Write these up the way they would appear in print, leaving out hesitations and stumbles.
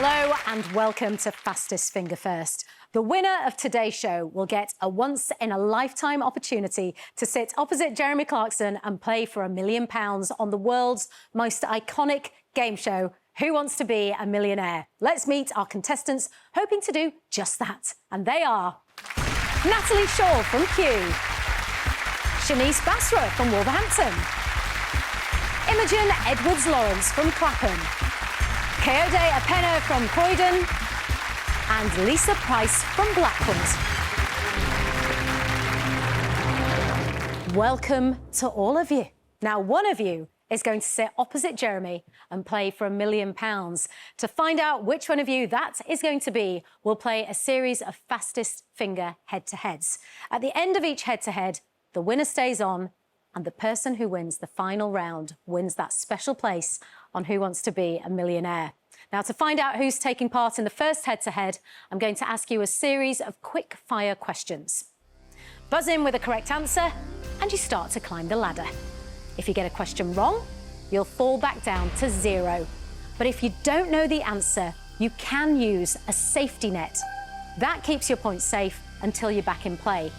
Hello and welcome to Fastest Finger First. The winner of today's show will get a once-in-a-lifetime opportunity to sit opposite Jeremy Clarkson and play for £1 million on the world's most iconic game show, Who Wants to Be a Millionaire? Let's meet our contestants hoping to do just that. And they are Natalie Shaw from Kew, Shanice Basra from Wolverhampton, Imogen Edwards-Lawrence from Clapham, Kayode Apena from Croydon, and Lisa Price from Blackpool. Welcome to all of you. Now, one of you is going to sit opposite Jeremy and play for £1 million. To find out which one of you that is going to be, we'll play a series of fastest finger head-to-heads. At the end of each head-to-head, the winner stays on, and the person who wins the final round wins that special place on Who Wants to Be a Millionaire. Now, to find out who's taking part in the first head-to-head, I'm going to ask you a series of quick-fire questions. Buzz in with a correct answer, and you start to climb the ladder. If you get a question wrong, you'll fall back down to 0. But if you don't know the answer, you can use a safety net. That keeps your points safe until you're back in play.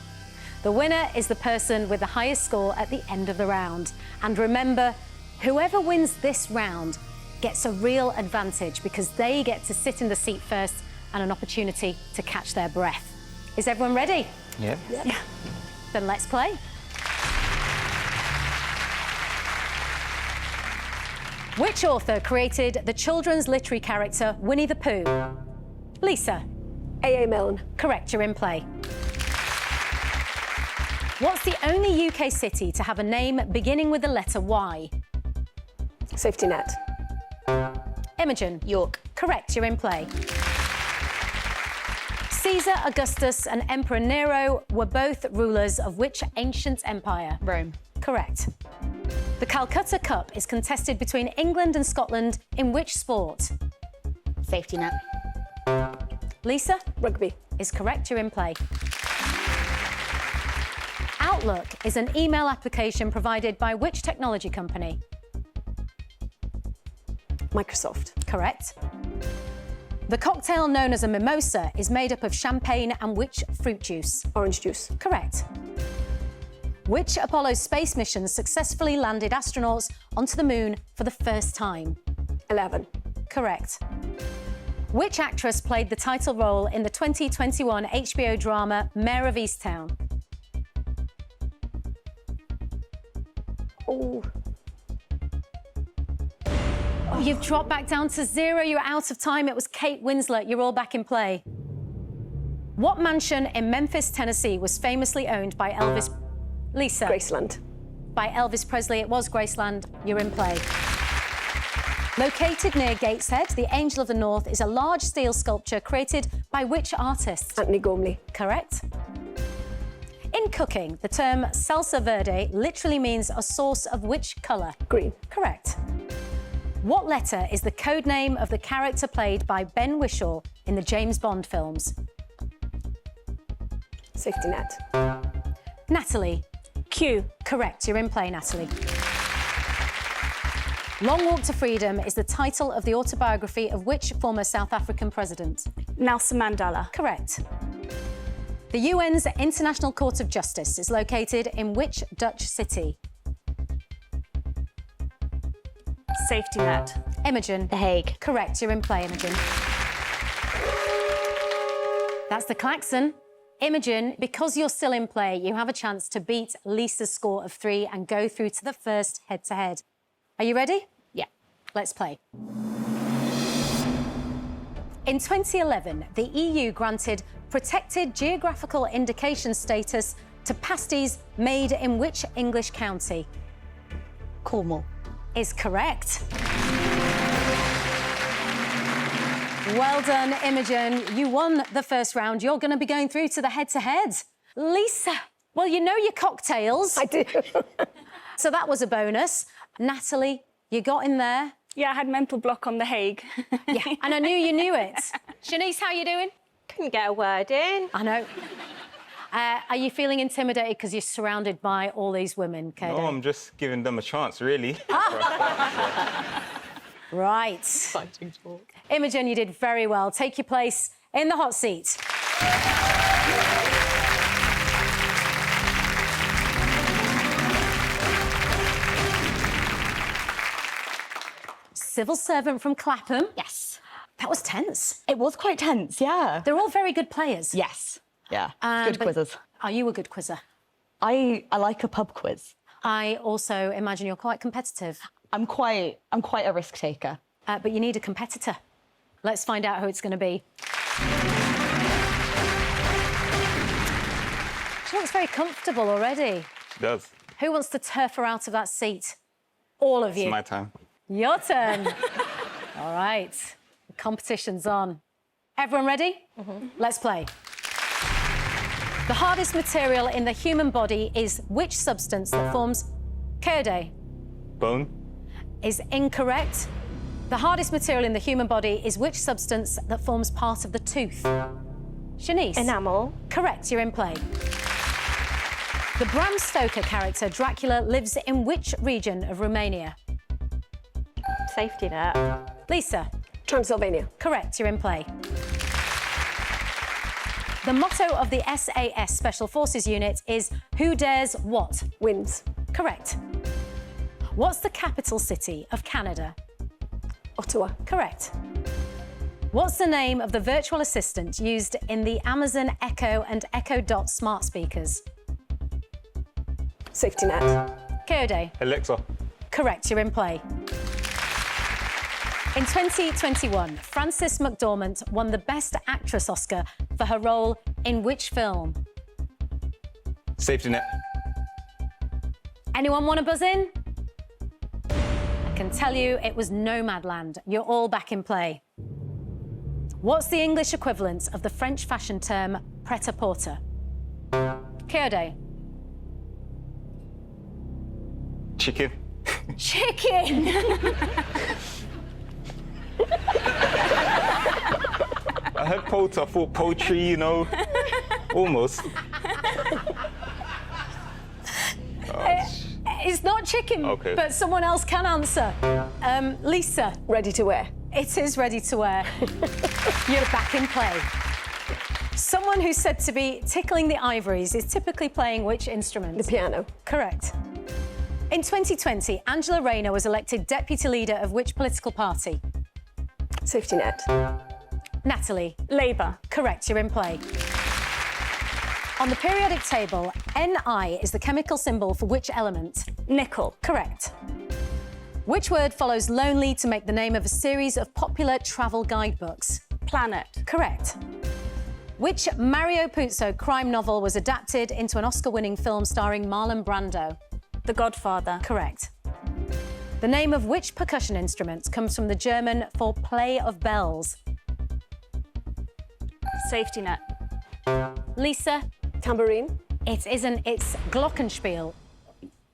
The winner is the person with the highest score at the end of the round. And remember, whoever wins this round gets a real advantage because they get to sit in the seat first and an opportunity to catch their breath. Is everyone ready? Yep. Yeah. Then let's play. Which author created the children's literary character Winnie the Pooh? Lisa. A.A. Milne. Correct, you're in play. What's the only UK city to have a name beginning with the letter Y? Safety net. Imogen. York. Correct, you're in play. Caesar Augustus and Emperor Nero were both rulers of which ancient empire? Rome. Correct. The Calcutta Cup is contested between England and Scotland in which sport? Safety net. Lisa? Rugby. Is correct, you're in play. Outlook is an email application provided by which technology company? Microsoft. Correct. The cocktail known as a mimosa is made up of champagne and which fruit juice? Orange juice. Correct. Which Apollo space mission successfully landed astronauts onto the moon for the first time? 11. Correct. Which actress played the title role in the 2021 HBO drama Mayor of Easttown? Oh. Oh, you've dropped back down to 0. You're out of time. It was Kate Winslet. You're all back in play. What mansion in Memphis, Tennessee was famously owned by Elvis... Lisa. Graceland. By Elvis Presley. It was Graceland. You're in play. Located near Gateshead, the Angel of the North is a large steel sculpture created by which artist? Anthony Gormley. Correct. In cooking, the term salsa verde literally means a sauce of which colour? Green. Correct. What letter is the code name of the character played by Ben Whishaw in the James Bond films? Safety net. Natalie. Q. Correct, you're in play, Natalie. Long Walk to Freedom is the title of the autobiography of which former South African president? Nelson Mandela. Correct. The UN's International Court of Justice is located in which Dutch city? Safety net. Imogen. The Hague. Correct, you're in play, Imogen. That's the klaxon. Imogen, because you're still in play, you have a chance to beat Lisa's score of 3 and go through to the first head-to-head. Are you ready? Yeah. Let's play. In 2011, the EU granted protected geographical indication status to pasties made in which English county? Cornwall. Is correct. Well done, Imogen. You won the first round. You're going to be going through to the head-to-head. Lisa, well, you know your cocktails. I do. So that was a bonus. Natalie, you got in there. Yeah, I had mental block on The Hague. Yeah, and I knew you knew it. Shanice, how you doing? Couldn't get a word in. I know. Are you feeling intimidated because you're surrounded by all these women, Kayode? No, I'm just giving them a chance, really. Right. Exciting talk. Imogen, you did very well. Take your place in the hot seat. Civil servant from Clapham. Yes. That was tense. It was quite tense, yeah. They're all very good players. Yes. Yeah. Good But quizzes. Are you a good quizzer? I like a pub quiz. I also imagine you're quite competitive. I'm quite a risk taker. But you need a competitor. Let's find out who it's going to be. She looks very comfortable already. She does. Who wants to turf her out of that seat? All of you. It's my time. Your turn. All right. The competition's on. Everyone ready? Let's play. The hardest material in the human body is which substance that forms... Kode Bone. is incorrect. The hardest material in the human body is which substance that forms part of the tooth? Shanice? Enamel. Correct, you're in play. The Bram Stoker character Dracula lives in which region of Romania? Safety net. Lisa? Transylvania. Correct, you're in play. The motto of the SAS Special Forces Unit is who dares what? Wins. Correct. What's the capital city of Canada? Ottawa. Correct. What's the name of the virtual assistant used in the Amazon Echo and Echo Dot smart speakers? Safety net. Kode. Alexa. Correct, you're in play. In 2021, Frances McDormand won the Best Actress Oscar for her role in which film? Safety net. Anyone want to buzz in? I can tell you it was Nomadland. You're all back in play. What's the English equivalent of the French fashion term pret-a-porter? Kode. Chicken. Chicken! I heard poultry, I thought poultry, you know. Almost. It's not chicken, Okay. but someone else can answer. Lisa, Ready to wear. it is ready to wear. You're back in play. Someone who's said to be tickling the ivories is typically playing which instrument? The piano. Correct. In 2020, Angela Rayner was elected deputy leader of which political party? Safety net. Natalie. Labour. Correct, you're in play. On the periodic table, Ni is the chemical symbol for which element? Nickel. Correct. Which word follows lonely to make the name of a series of popular travel guidebooks? Planet. Correct. Which Mario Puzo crime novel was adapted into an Oscar-winning film starring Marlon Brando? The Godfather. Correct. The name of which percussion instrument comes from the German for play of bells? Safety net. Lisa? Tambourine. It isn't, it's glockenspiel.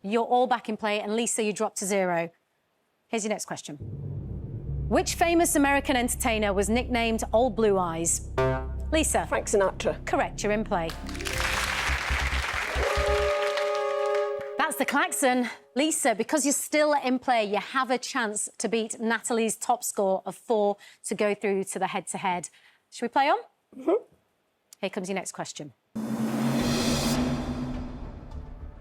You're all back in play, and Lisa, you dropped to 0. Here's your next question. Which famous American entertainer was nicknamed Old Blue Eyes? Lisa? Frank Sinatra. Correct, you're in play. That's the klaxon. Lisa, because you're still in play, you have a chance to beat Natalie's top score of 4 to go through to the head-to-head. Should we play on? Here comes your next question.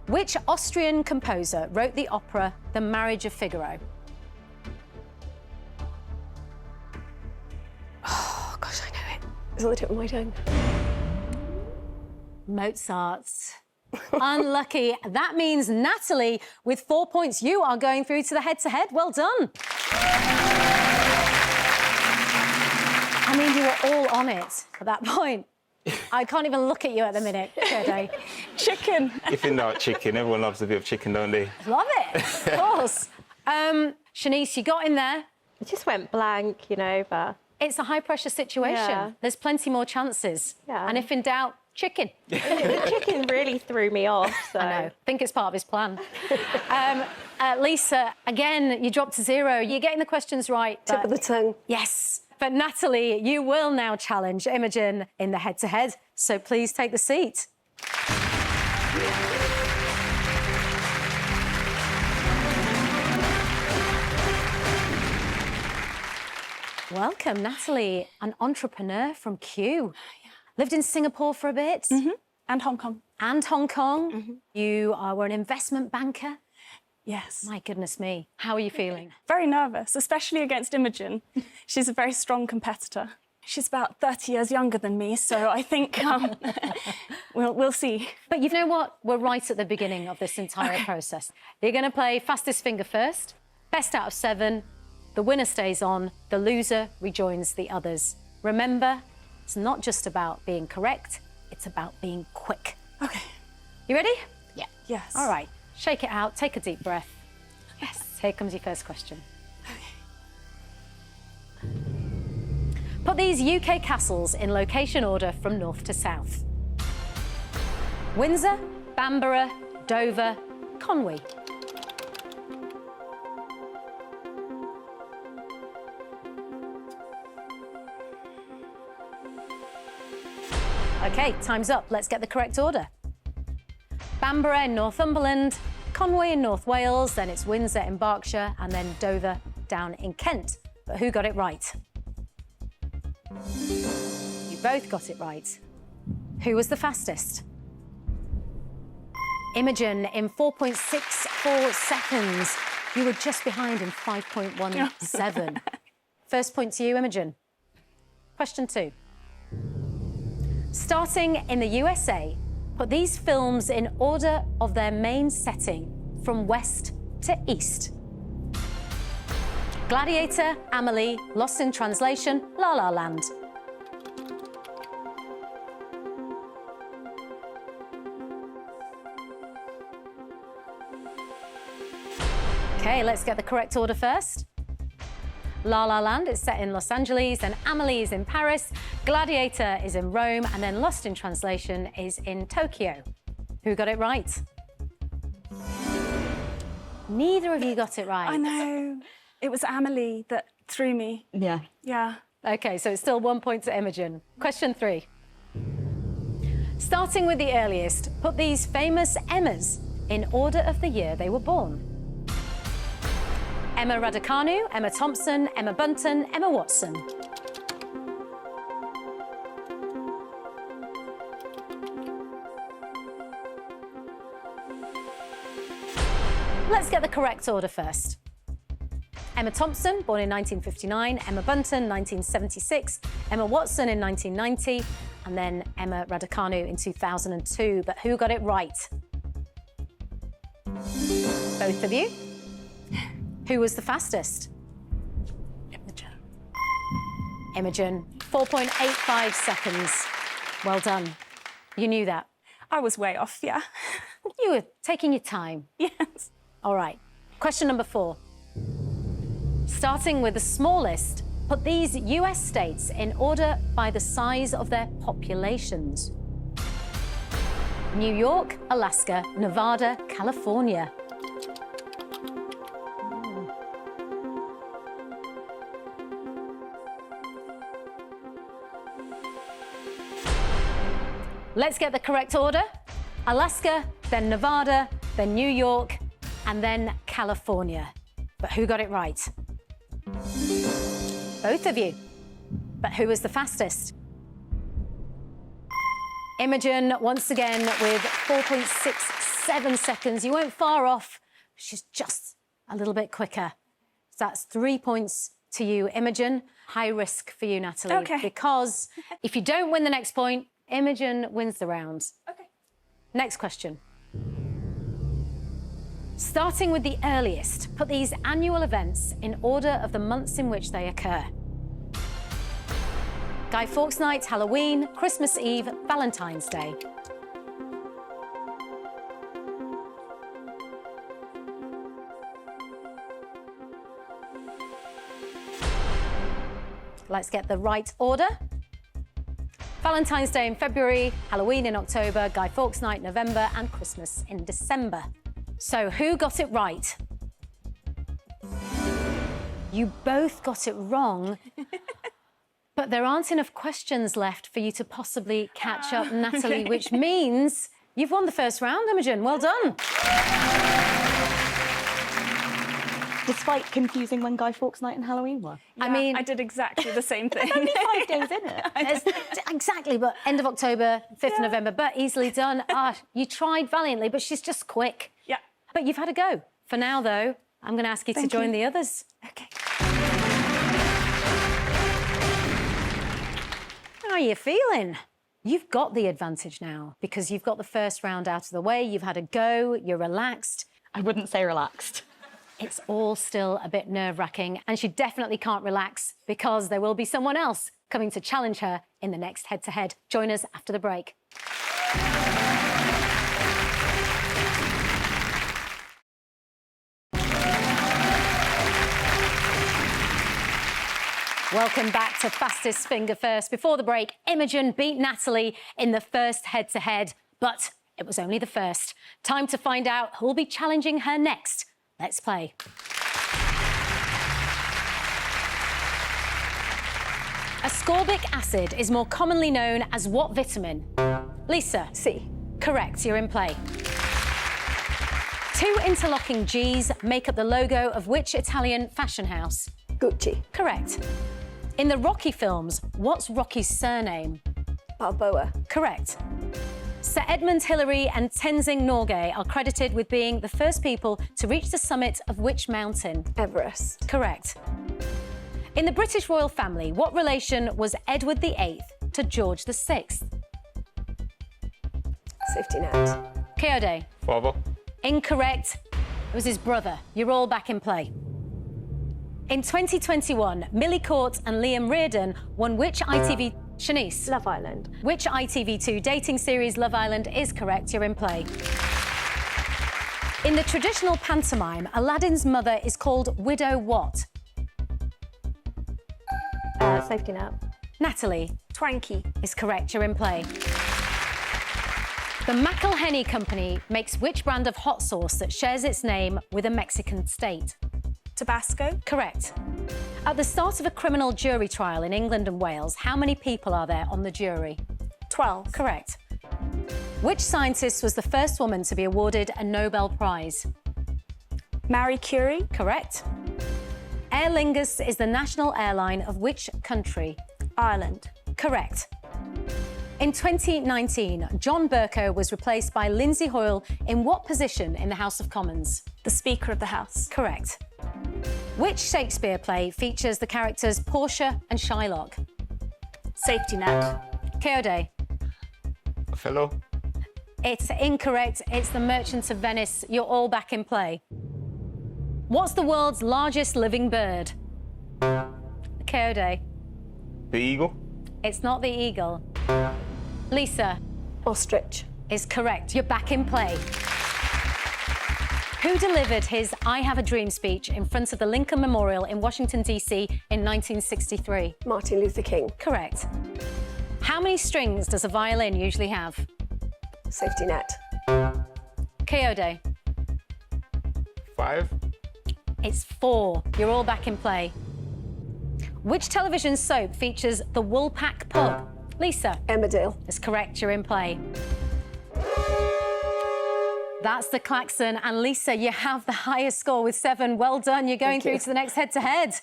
Which Austrian composer wrote the opera The Marriage of Figaro? Oh, gosh, I know it. It's on the tip of my tongue. Mozart. Unlucky. That means Natalie, with 4 points, you are going through to the head-to-head. Well done. I mean, you were all on it at that point. I can't even look at you at the minute, Kode. Chicken. If in doubt, chicken. Everyone loves a bit of chicken, don't they? Love it, of course. Shanice, you got in there. It just went blank, you know, but... It's a high-pressure situation. Yeah. There's plenty more chances. Yeah. And if in doubt, chicken. The chicken really threw me off, so... I know. I think it's part of his plan. Lisa, again, you dropped to 0. You're getting the questions right. Tip of the tongue. Yes. But Natalie, you will now challenge Imogen in the head-to-head, so please take the seat. Welcome, Natalie, an entrepreneur from Kew. Lived in Singapore for a bit. And Hong Kong. And Hong Kong. You were an investment banker. Yes. My goodness me. How are you feeling? Very nervous, especially against Imogen. She's a very strong competitor. She's about 30 years younger than me, so I think we'll see. But you know what? We're right at the beginning of this entire process. You're going to play fastest finger first, best out of 7. The winner stays on, the loser rejoins the others. Remember, it's not just about being correct, it's about being quick. Okay. You ready? Yeah. Yes. All right. Shake it out, take a deep breath. Yes. Here comes your first question. Put these UK castles in location order from north to south. Windsor, Bamborough, Dover, Conwy. OK, time's up. Let's get the correct order. Bamborough in Northumberland, Conwy in North Wales, then it's Windsor in Berkshire, and then Dover down in Kent. But who got it right? You both got it right. Who was the fastest? Imogen in 4.64 seconds. You were just behind in 5.17. First point to you, Imogen. Question 2. Starting in the USA, put these films in order of their main setting from west to east. Gladiator, Amelie, Lost in Translation, La La Land. OK, let's get the correct order first. La La Land is set in Los Angeles, then Amelie is in Paris, Gladiator is in Rome, and then Lost in Translation is in Tokyo. Who got it right? Neither of you got it right. I know. It was Amelie that threw me. Yeah. Yeah. OK, so it's still 1 point to Imogen. Question 3. Starting with the earliest, put these famous Emmas in order of the year they were born. Emma Raducanu, Emma Thompson, Emma Bunton, Emma Watson. Let's get the correct order first. Emma Thompson, born in 1959, Emma Bunton, 1976, Emma Watson in 1990, and then Emma Raducanu in 2002. But who got it right? Both of you? Who was the fastest? Imogen. Imogen, 4.85 seconds. Well done. You knew that. I was way off, yeah. You were taking your time. Yes. All right. Question number 4. Starting with the smallest, put these US states in order by the size of their populations. New York, Alaska, Nevada, California. Let's get the correct order. Alaska, then Nevada, then New York, and then California. But who got it right? Both of you. But who was the fastest? Imogen, once again, with 4.67 seconds. You weren't far off. She's just a little bit quicker. So that's 3 points to you, Imogen. High risk for you, Natalie. Okay. Because if you don't win the next point, Imogen wins the round. Okay. Next question. Starting with the earliest, put these annual events in order of the months in which they occur. Guy Fawkes Night, Halloween, Christmas Eve, Valentine's Day. Let's get the right order. Valentine's Day in February, Halloween in October, Guy Fawkes Night November, and Christmas in December. So who got it right? You both got it wrong, but there aren't enough questions left for you to possibly catch up, Natalie, Okay. which means you've won the first round, Imogen. Well done. Despite confusing when Guy Fawkes Night and Halloween were. I mean, I did exactly the same thing. Only 5 days in it. exactly, but end of October, 5th of November, but easily done. You tried valiantly, but she's just quick. Yeah. But you've had a go. For now, though, I'm going to ask you to join the others. Okay. How are you feeling? You've got the advantage now because you've got the first round out of the way. You've had a go. You're relaxed. I wouldn't say relaxed. It's all still a bit nerve-wracking, and she definitely can't relax because there will be someone else coming to challenge her in the next head-to-head. Join us after the break. Welcome back to Fastest Finger First. Before the break, Imogen beat Natalie in the first head-to-head, but it was only the first. Time to find out who'll be challenging her next. Let's play. Ascorbic acid is more commonly known as what vitamin? Lisa. C. Correct, you're in play. 2 interlocking G's make up the logo of which Italian fashion house? Gucci. Correct. In the Rocky films, what's Rocky's surname? Balboa. Correct. Sir Edmund Hillary and Tenzing Norgay are credited with being the first people to reach the summit of which mountain? Everest. Correct. In the British royal family, what relation was Edward VIII to George VI? Safety net. Coyote. Father. Incorrect. It was his brother. You're all back in play. In 2021, Millie Court and Liam Reardon won which ITV... Shanice. Love Island. Which ITV2 dating series Love Island is correct? You're in play. In the traditional pantomime, Aladdin's mother is called Widow what? Safety net. Natalie. Twanky. Is correct. You're in play. The McElhenney Company makes which brand of hot sauce that shares its name with a Mexican state? Tabasco. Correct. At the start of a criminal jury trial in England and Wales, how many people are there on the jury? 12. Correct. Which scientist was the first woman to be awarded a Nobel Prize? Marie Curie. Correct. Aer Lingus is the national airline of which country? Ireland. Correct. In 2019, John Bercow was replaced by Lindsay Hoyle in what position in the House of Commons? The Speaker of the House. Correct. Which Shakespeare play features the characters Portia and Shylock? Safety net. Coyote. Othello. It's incorrect. It's the Merchant of Venice. You're all back in play. What's the world's largest living bird? Coyote. The eagle. It's not the eagle. Lisa. Ostrich. Is correct. You're back in play. Who delivered his I Have a Dream speech in front of the Lincoln Memorial in Washington, D.C. in 1963? Martin Luther King. Correct. How many strings does a violin usually have? Safety net. Coyote. 5. It's 4. You're all back in play. Which television soap features the Woolpack pub? Lisa. Emmerdale. Is correct. You're in play. That's the klaxon. And Lisa, you have the highest score with 7. Well done. You're going through to the next head-to-head.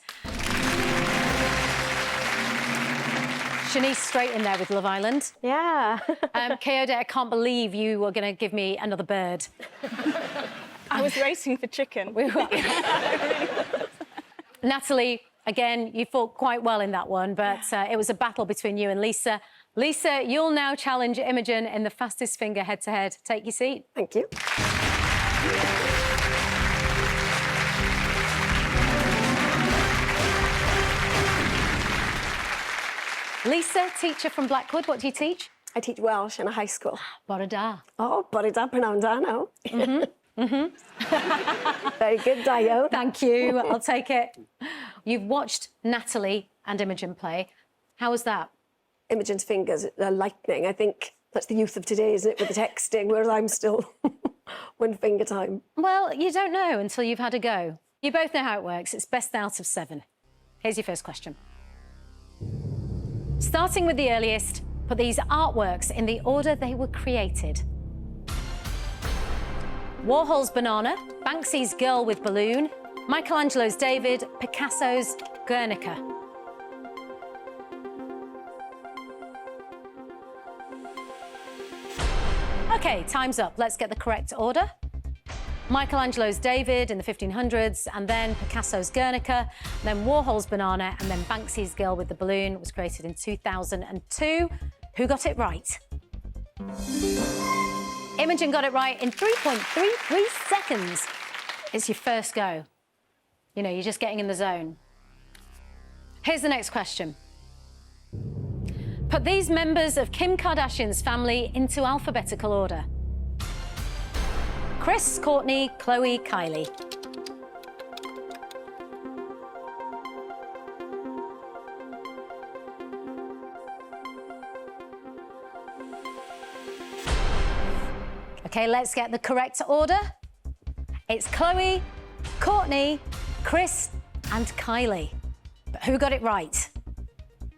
Shanice straight in there with Love Island. Yeah. Coyote, I can't believe you were going to give me another bird. I was racing for chicken. Natalie, again, you fought quite well in that one, but it was a battle between you and Lisa. Lisa, you'll now challenge Imogen in the fastest finger head-to-head. Take your seat. Thank you. Lisa, teacher from Blackwood, what do you teach? I teach Welsh in a high school. Bore da. Oh, bore da pnawn da now. Very good, Dio. Thank you, I'll take it. You've watched Natalie and Imogen play. How was that? Imogen's fingers are lightning. I think that's the youth of today, isn't it, with the texting, whereas I'm still one finger time. Well, you don't know until you've had a go. You both know how it works. It's best out of 7. Here's your first question. Starting with the earliest, put these artworks in the order they were created. Warhol's Banana, Banksy's Girl with Balloon, Michelangelo's David, Picasso's Guernica. OK, time's up. Let's get the correct order. Michelangelo's David in the 1500s, and then Picasso's Guernica, then Warhol's Banana, and then Banksy's Girl with the Balloon was created in 2002. Who got it right? Imogen got it right in 3.33 seconds. It's your first go. You know, you're just getting in the zone. Here's the next question. Put these members of Kim Kardashian's family into alphabetical order. Kris, Kourtney, Khloe, Kylie. OK, let's get the correct order. It's Khloe, Kourtney, Kris and Kylie. But who got it right?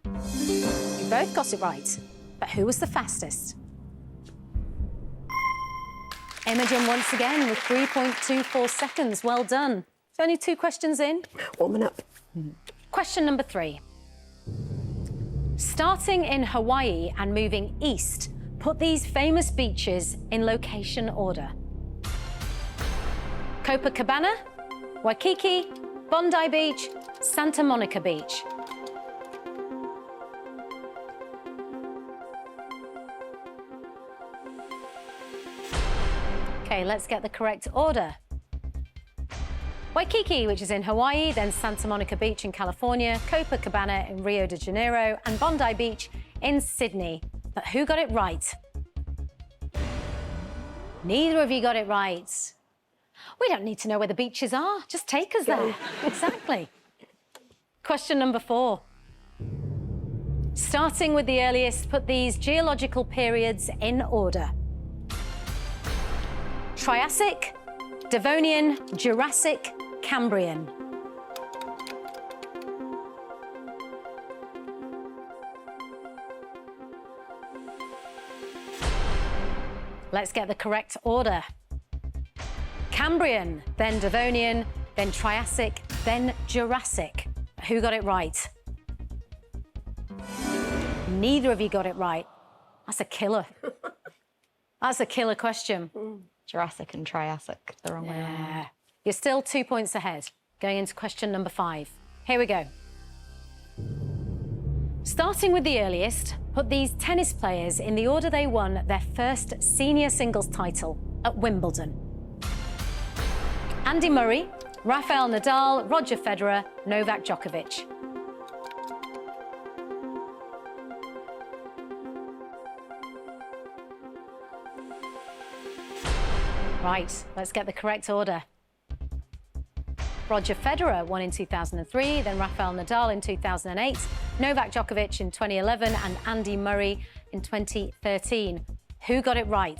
You both got it right. But who was the fastest? Imogen once again with 3.24 seconds. Well done. It's only 2 questions in. Warming up. Question number 3. Starting in Hawaii and moving east, put these famous beaches in location order. Copacabana, Waikiki, Bondi Beach, Santa Monica Beach. OK, let's get the correct order. Waikiki, which is in Hawaii, then Santa Monica Beach in California, Copacabana in Rio de Janeiro, and Bondi Beach in Sydney. But who got it right? Neither of you got it right. We don't need to know where the beaches are. Just take us there. Exactly. Question number 4. Starting with the earliest, put these geological periods in order. Triassic, Devonian, Jurassic, Cambrian. Let's get the correct order. Cambrian, then Devonian, then Triassic, then Jurassic. Who got it right? Neither of you got it right. That's a killer. That's a killer question. Jurassic and Triassic, the wrong way around. You're still 2 points ahead. Going into question number 5. Here we go. Starting with the earliest, put these tennis players in the order they won their first senior singles title at Wimbledon. Andy Murray, Rafael Nadal, Roger Federer, Novak Djokovic. Right, let's get the correct order. Roger Federer won in 2003, then Rafael Nadal in 2008, Novak Djokovic in 2011 and Andy Murray in 2013. Who got it right?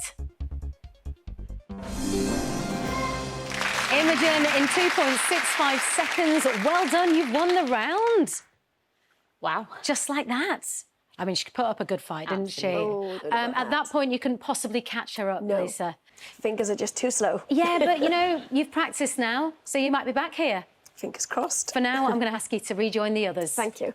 Imogen in 2.65 seconds. Well done, you've won the round. Wow. Just like that. I mean, she put up a good fight, didn't she? At that point, you couldn't possibly catch her up, No. Lisa. Fingers are just too slow. Yeah, but, you know, you've practiced now, so you might be back here. Fingers crossed. For now, I'm going to ask you to rejoin the others. Thank you.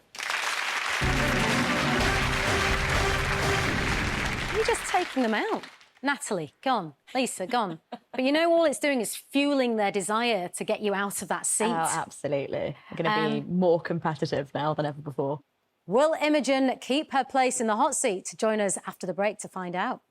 You're just taking them out. Natalie, gone. Lisa, gone. But you know, all it's doing is fueling their desire to get you out of that seat. Oh, absolutely. We're going to be more competitive now than ever before. Will Imogen keep her place in the hot seat? Join us after the break to find out.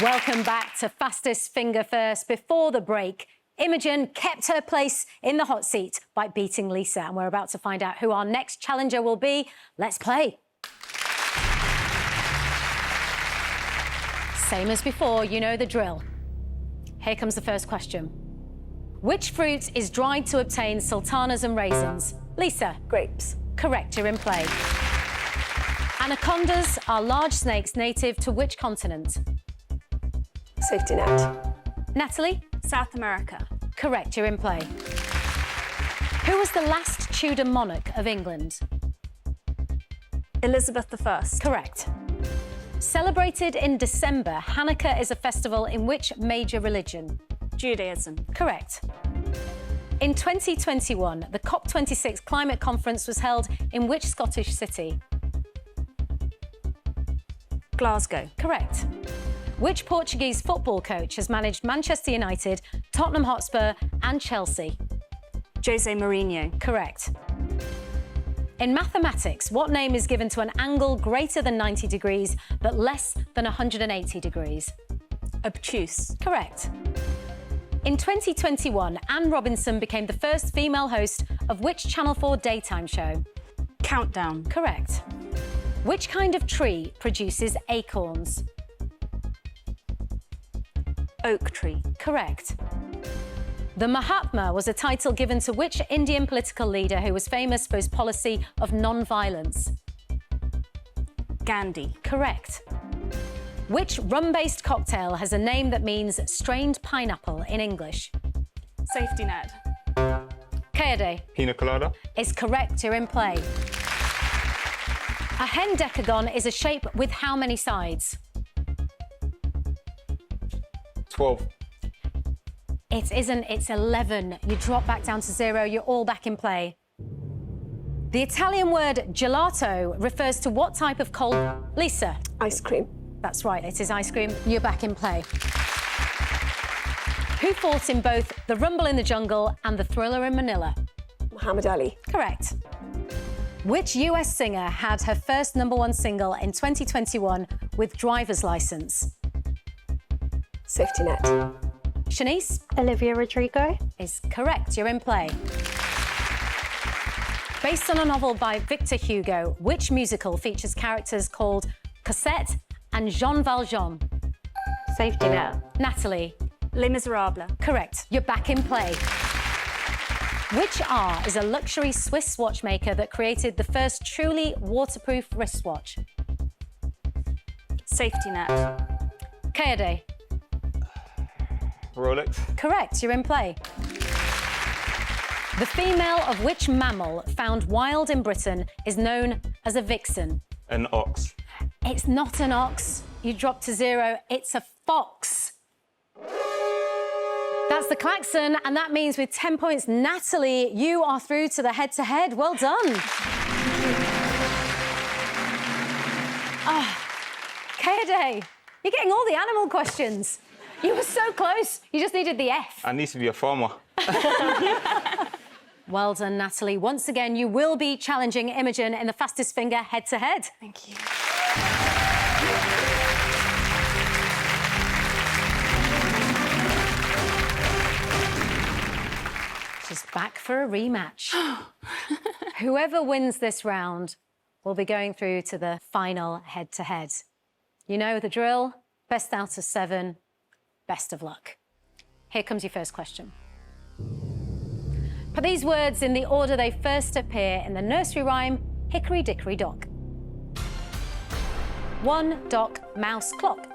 Welcome back to Fastest Finger First. Before the break, Imogen kept her place in the hot seat by beating Lisa, and we're about to find out who our next challenger will be. Let's play. Same as before, you know the drill. Here comes the first question. Which fruit is dried to obtain sultanas and raisins? Lisa. Grapes. Correct, you're in play. Anacondas are large snakes native to which continent? Safety net. Natalie? South America. Correct, you're in play. Who was the last Tudor monarch of England? Elizabeth I. Correct. Celebrated in December, Hanukkah is a festival in which major religion? Judaism. Correct. In 2021, the COP26 climate conference was held in which Scottish city? Glasgow. Correct. Which Portuguese football coach has managed Manchester United, Tottenham Hotspur and Chelsea? Jose Mourinho. Correct. In mathematics, what name is given to an angle greater than 90 degrees but less than 180 degrees? Obtuse. Correct. In 2021, Anne Robinson became the first female host of which Channel 4 daytime show? Countdown. Correct. Which kind of tree produces acorns? Oak tree. Correct. The Mahatma was a title given to which Indian political leader who was famous for his policy of non-violence? Gandhi. Correct. Which rum-based cocktail has a name that means strained pineapple in English? Safety net. Kayode Pina colada. is correct. You're in play. A hendecagon is a shape with how many sides? 12. It isn't, it's 11. You drop back down to 0, you're all back in play. The Italian word gelato refers to what type of cold... Lisa. Ice cream. That's right, it is ice cream. You're back in play. Who fought in both The Rumble in the Jungle and The Thriller in Manila? Muhammad Ali. Correct. Which US singer had her first #1 single in 2021 with Driver's License? Safety net. Shanice Olivia Rodrigo. is correct. You're in play. Based on a novel by Victor Hugo, which musical features characters called Cosette and Jean Valjean? Safety net. Natalie. Les Miserables. Correct. You're back in play. Which R is a luxury Swiss watchmaker that created the first truly waterproof wristwatch? Safety net. Kayode. Rolex. Correct. You're in play. The female of which mammal found wild in Britain is known as a vixen? An ox. It's not an ox. You dropped to 0. It's a fox. That's the klaxon, and that means with 10 points, Natalie, you are through to the head-to-head. Well done. Kayode, you're getting all the animal questions. You were so close. You just needed the F. I need to be a farmer. Well done, Natalie. Once again, you will be challenging Imogen in the fastest finger head-to-head. Thank you. She's back for a rematch. Whoever wins this round will be going through to the final head-to-head. You know the drill. Best out of 7. Best of luck. Here comes your first question. Put these words in the order they first appear in the nursery rhyme Hickory Dickory Dock. 1 dock, mouse, clock.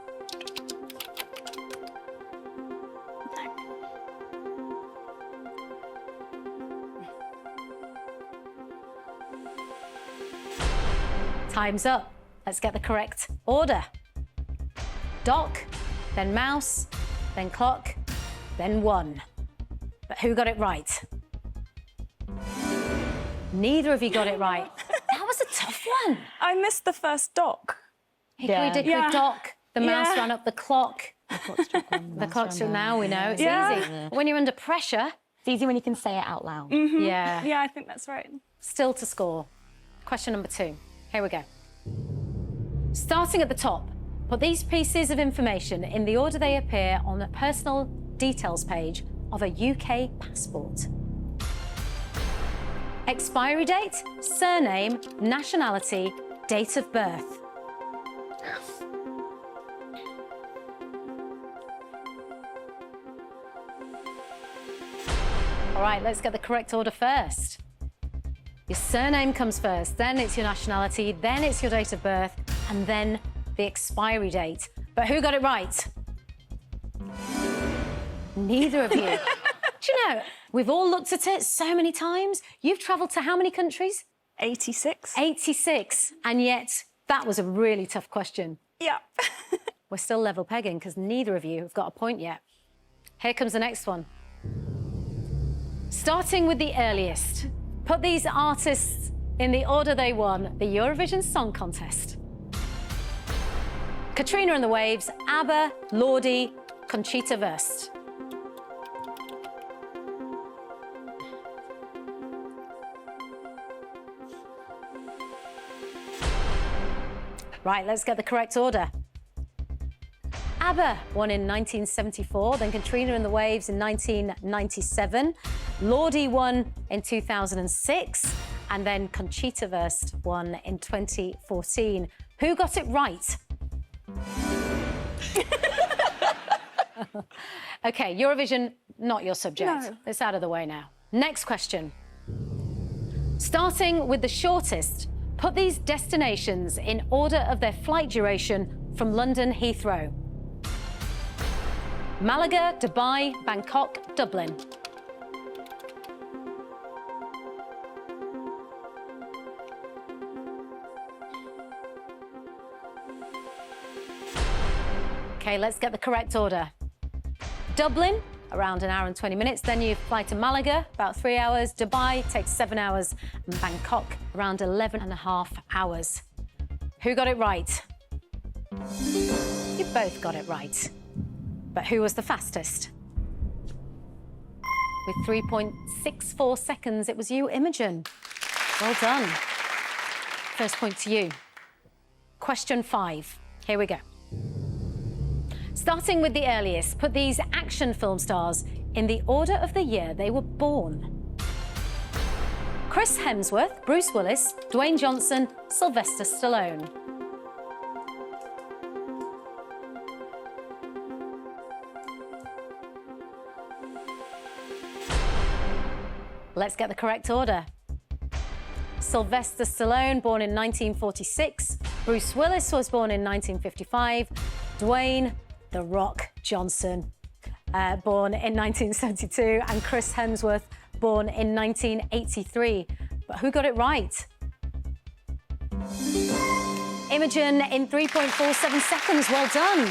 Time's up. Let's get the correct order. Dock, then mouse, then clock, then 1. But who got it right? Neither of you got it right. That was a tough one. I missed the first dock. Hickory Dickory Yeah. Dock. The mouse Yeah. ran up the clock. The clock's struck now, we know. It's Yeah. easy. When you're under pressure, It's easy when you can say it out loud. yeah. Yeah, I think that's right. Still to score. Question number 2. Here we go. Starting at the top, put these pieces of information in the order they appear on the personal details page of a UK passport. Expiry date, surname, nationality, date of birth. All right, let's get the correct order first. Your surname comes first, then it's your nationality, then it's your date of birth, and then the expiry date. But who got it right? Neither of you. Do you know, we've all looked at it so many times. You've travelled to how many countries? 86. 86. And yet, that was a really tough question. Yeah. We're still level pegging because neither of you have got a point yet. Here comes the next one. Starting with the earliest, put these artists in the order they won the Eurovision Song Contest. Katrina and the Waves, ABBA, Lordi, Conchita Wurst. Right, let's get the correct order. ABBA won in 1974, then Katrina and the Waves in 1997. Lordi won in 2006, and then Conchita Wurst won in 2014. Who got it right? OK, Eurovision, not your subject. No. It's out of the way now. Next question. Starting with the shortest, put these destinations in order of their flight duration from London Heathrow. Malaga, Dubai, Bangkok, Dublin. OK, let's get the correct order. Dublin, around an hour and 20 minutes. Then you fly to Malaga, about 3 hours. Dubai takes 7 hours. And Bangkok, around 11.5 hours. Who got it right? You both got it right. But who was the fastest? With 3.64 seconds, it was you, Imogen. Well done. First point to you. Question 5. Here we go. Starting with the earliest, put these action film stars in the order of the year they were born. Chris Hemsworth, Bruce Willis, Dwayne Johnson, Sylvester Stallone. Let's get the correct order. Sylvester Stallone, born in 1946. Bruce Willis was born in 1955. Dwayne "The Rock" Johnson, born in 1972. And Chris Hemsworth, born in 1983. But who got it right? Imogen in 3.47 seconds. Well done.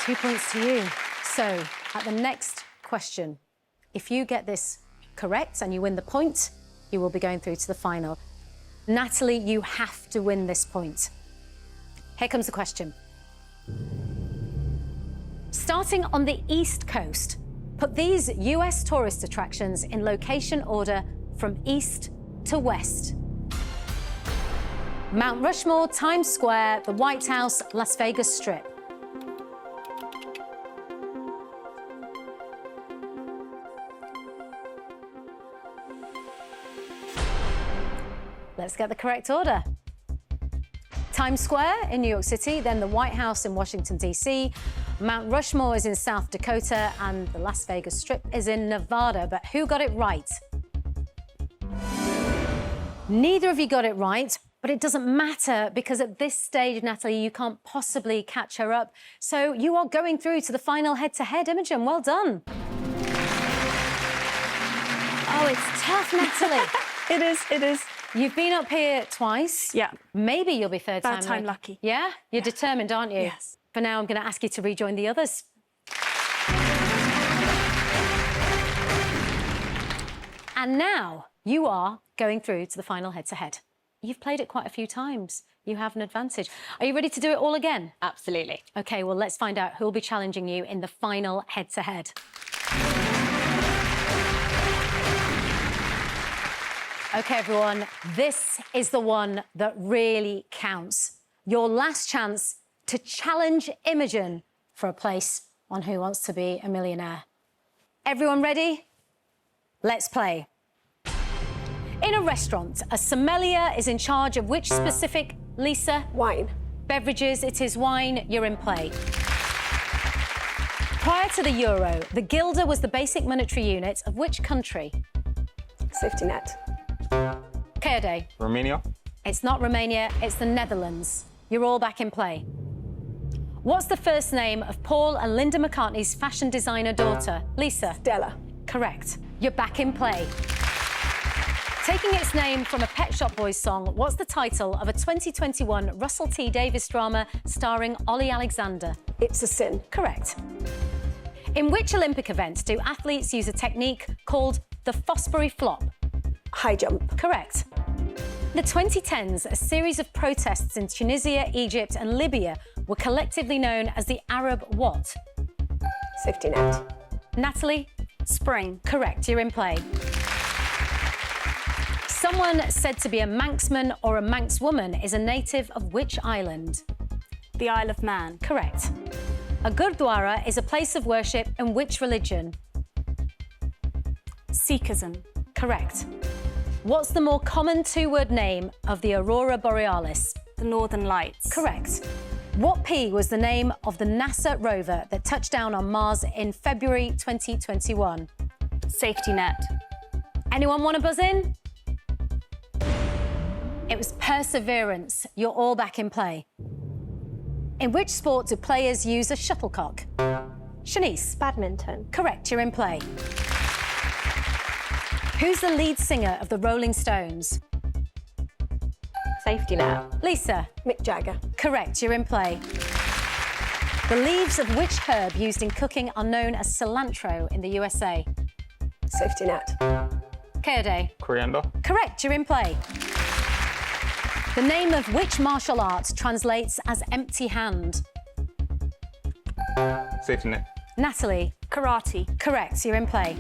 2 points to you. So, at the next question, if you get this correct and you win the point, you will be going through to the final. Natalie, you have to win this point. Here comes the question. Starting on the East Coast, put these US tourist attractions in location order from east to west. Mount Rushmore, Times Square, the White House, Las Vegas Strip. Let's get the correct order. Times Square in New York City, then the White House in Washington, D.C. Mount Rushmore is in South Dakota, and the Las Vegas Strip is in Nevada. But who got it right? Neither of you got it right, but it doesn't matter because at this stage, Natalie, you can't possibly catch her up. So you are going through to the final head-to-head. Imogen, well done. Oh, it's tough, Natalie. It is. You've been up here twice. Yeah. Maybe you'll be third Time lucky. Yeah? You're determined, aren't you? Yes. For now, I'm going to ask you to rejoin the others. And now you are going through to the final head-to-head. You've played it quite a few times. You have an advantage. Are you ready to do it all again? Absolutely. OK, well, let's find out who will be challenging you in the final head-to-head. OK, everyone, this is the one that really counts. Your last chance to challenge Imogen for a place on Who Wants to Be a Millionaire. Everyone ready? Let's play. In a restaurant, a sommelier is in charge of which specific, Lisa? Wine. Beverages, it is wine, you're in play. Prior to the euro, the guilder was the basic monetary unit of which country? Safety net. Kerde. Romania? It's not Romania, it's the Netherlands. You're all back in play. What's the first name of Paul and Linda McCartney's fashion designer daughter? Lisa? Stella. Correct. You're back in play. Taking its name from a Pet Shop Boys song, what's the title of a 2021 Russell T Davies drama starring Ollie Alexander? It's a Sin. Correct. In which Olympic event do athletes use a technique called the Fosbury flop? High jump. Correct. In the 2010s, a series of protests in Tunisia, Egypt and Libya were collectively known as the Arab what? Safety net. Natalie? Spring. Correct, you're in play. Someone said to be a Manxman or a Manxwoman is a native of which island? The Isle of Man. Correct. A Gurdwara is a place of worship in which religion? Sikhism. Correct. What's the more common two-word name of the Aurora Borealis? The Northern Lights. Correct. What P was the name of the NASA rover that touched down on Mars in February 2021? Safety net. Anyone want to buzz in? It was Perseverance. You're all back in play. In which sport do players use a shuttlecock? Shanice? Badminton. Correct, you're in play. Who's the lead singer of the Rolling Stones? Safety net. Lisa? Mick Jagger. Correct, you're in play. The leaves of which herb used in cooking are known as cilantro in the USA? Safety net. Kerde? Coriander. Correct, you're in play. The name of which martial art translates as empty hand? Safety net. Natalie? Karate. Correct, you're in play.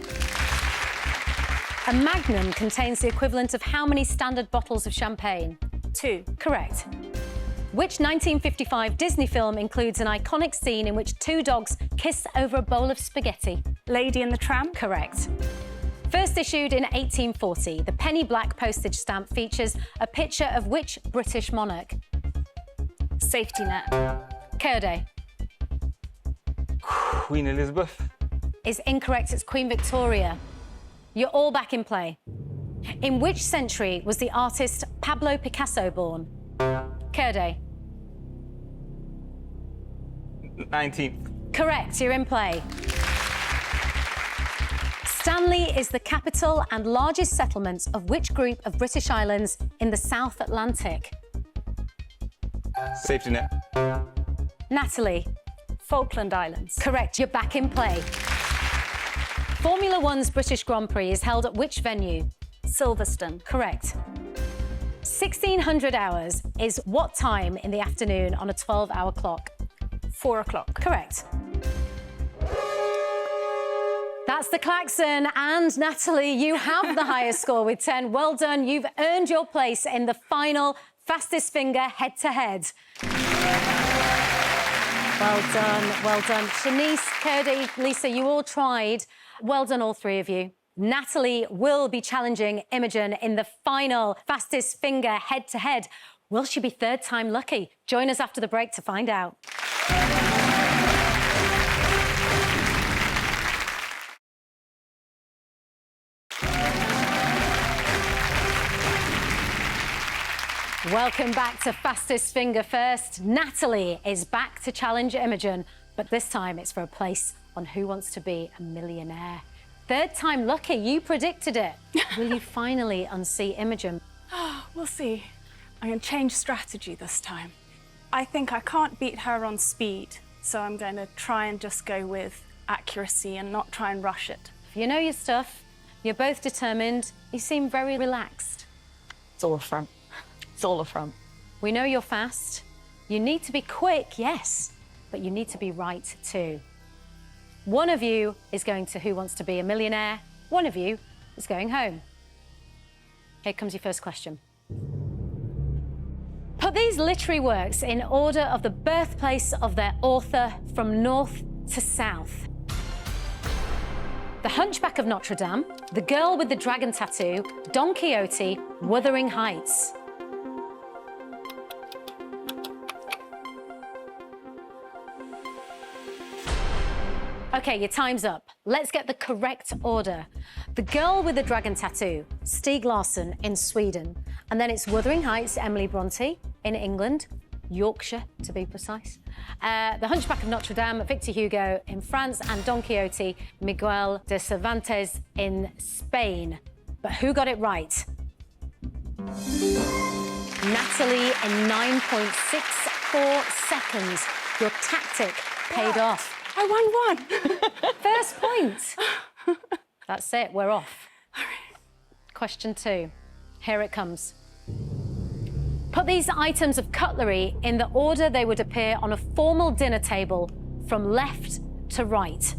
A magnum contains the equivalent of how many standard bottles of champagne? 2. Correct. Which 1955 Disney film includes an iconic scene in which two dogs kiss over a bowl of spaghetti? Lady and the Tramp. Correct. First issued in 1840, the penny black postage stamp features a picture of which British monarch? Safety net. Kerde? Queen Elizabeth. Is incorrect, it's Queen Victoria. You're all back in play. In which century was the artist Pablo Picasso born? Kerde? 19th. Correct, you're in play. Stanley is the capital and largest settlement of which group of British islands in the South Atlantic? Safety net. Natalie? Falkland Islands. Correct, you're back in play. Formula One's British Grand Prix is held at which venue? Silverstone. Correct. 1600 hours is what time in the afternoon on a 12-hour clock? 4 o'clock. Correct. That's the klaxon, and Natalie, you have the highest score with 10. Well done, you've earned your place in the final fastest finger head-to-head. Well done, well done. Shanice, Kerde, Lisa, you all tried. Well done, all three of you. Natalie will be challenging Imogen in the final fastest finger head-to-head. Will she be third time lucky? Join us after the break to find out. Welcome back to Fastest Finger First. Natalie is back to challenge Imogen, but this time it's for a place on Who Wants to Be a Millionaire. Third time lucky, you predicted it. Will you finally unseat Imogen? We'll see. I'm going to change strategy this time. I think I can't beat her on speed, so I'm going to try and just go with accuracy and not try and rush it. You know your stuff. You're both determined. You seem very relaxed. It's all a front. It's all a front. We know you're fast. You need to be quick, yes, but you need to be right too. One of you is going to Who Wants to Be a Millionaire. One of you is going home. Here comes your first question. Put these literary works in order of the birthplace of their author from north to south. The Hunchback of Notre Dame, The Girl with the Dragon Tattoo, Don Quixote, Wuthering Heights. OK, your time's up. Let's get the correct order. The Girl with the Dragon Tattoo, Stieg Larsson in Sweden. And then it's Wuthering Heights, Emily Bronte in England, Yorkshire to be precise. The Hunchback of Notre Dame, Victor Hugo in France, and Don Quixote, Miguel de Cervantes in Spain. But who got it right? Natalie, in 9.64 seconds, your tactic paid off. I won one. First point. That's it, we're off. Question 2. Here it comes. Put these items of cutlery in the order they would appear on a formal dinner table from left to right.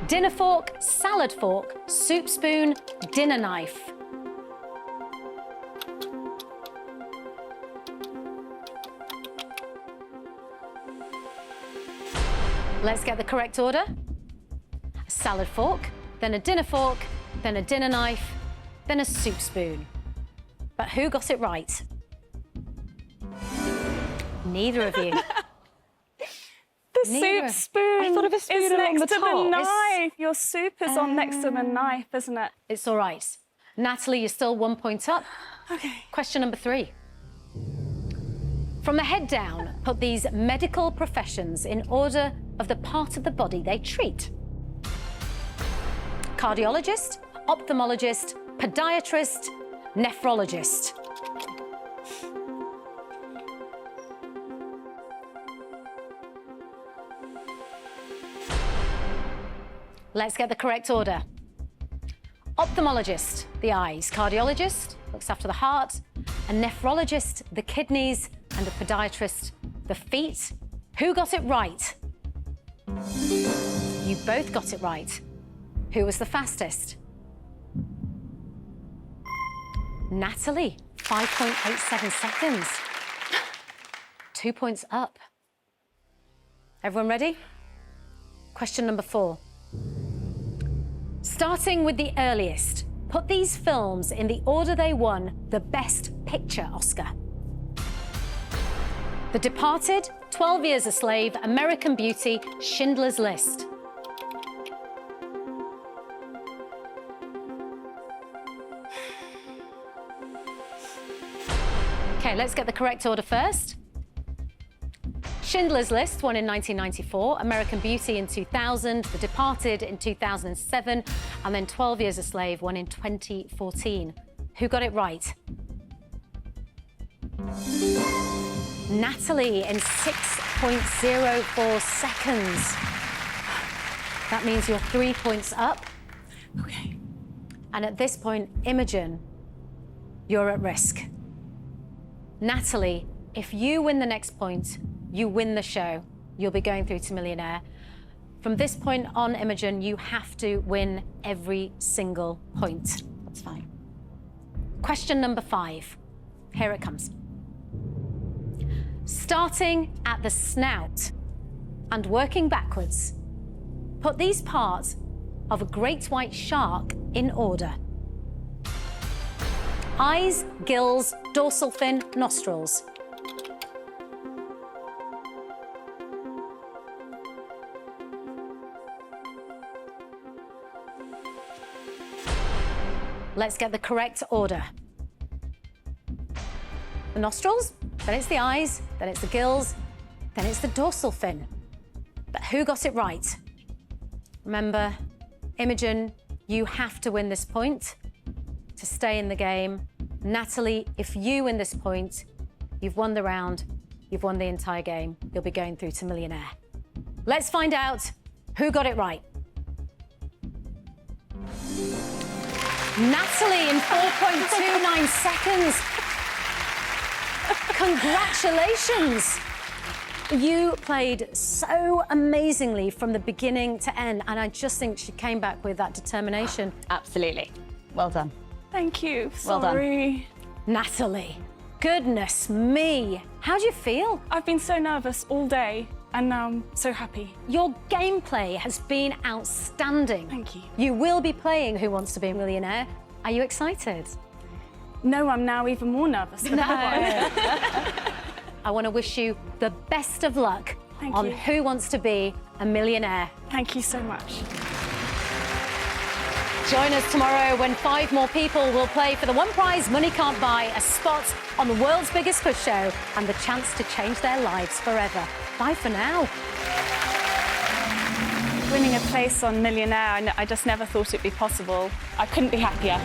Dinner fork, salad fork, soup spoon, dinner knife. Let's get the correct order. A salad fork, then a dinner fork, then a dinner knife, then a soup spoon. But who got it right? Neither of you. The soup spoon. I thought of a spoon is along next the to the top. knife. Your soup is on next to the knife, isn't it? It's all right. Natalie, you're still 1 point up. Okay. Question number 3. From the head down, put these medical professions in order of the part of the body they treat. Cardiologist, ophthalmologist, podiatrist, nephrologist. Let's get the correct order. Ophthalmologist, the eyes. Cardiologist, looks after the heart. A nephrologist, the kidneys. And a podiatrist, the feet. Who got it right? You both got it right. Who was the fastest? Natalie, 5.87 seconds. 2 points up. Everyone ready? Question number 4. Starting with the earliest, put these films in the order they won the Best Picture Oscar. The Departed, 12 Years a Slave, American Beauty, Schindler's List. Okay, let's get the correct order first. Schindler's List won in 1994, American Beauty in 2000, The Departed in 2007, and then 12 Years a Slave won in 2014. Who got it right? Natalie in 6.04 seconds. That means you're 3 points up. Okay. And at this point, Imogen, you're at risk. Natalie, if you win the next point, you win the show. You'll be going through to Millionaire. From this point on, Imogen, you have to win every single point. That's fine. Question number 5. Here it comes. Starting at the snout and working backwards, put these parts of a great white shark in order. Eyes, gills, dorsal fin, nostrils. Let's get the correct order. The nostrils, then it's the eyes, then it's the gills, then it's the dorsal fin. But who got it right? Remember, Imogen, you have to win this point to stay in the game. Natalie, if you win this point, you've won the round, you've won the entire game. You'll be going through to Millionaire. Let's find out who got it right. Natalie in 4.29 seconds. Congratulations. You played so amazingly from the beginning to end, and I just think she came back with that determination. Absolutely. Well done. Thank you. Well done. Sorry. Natalie, goodness me. How do you feel? I've been so nervous all day, and now I'm so happy. Your gameplay has been outstanding. Thank you. You will be playing Who Wants to Be a Millionaire. Are you excited? No, I'm now even more nervous. No. I want to wish you the best of luck on you. Who Wants to Be a Millionaire. Thank you so much. Join us tomorrow when 5 more people will play for the one prize money can't buy, a spot on the world's biggest quiz show and the chance to change their lives forever. Bye for now. Winning a place on Millionaire, I just never thought it'd be possible. I couldn't be happier.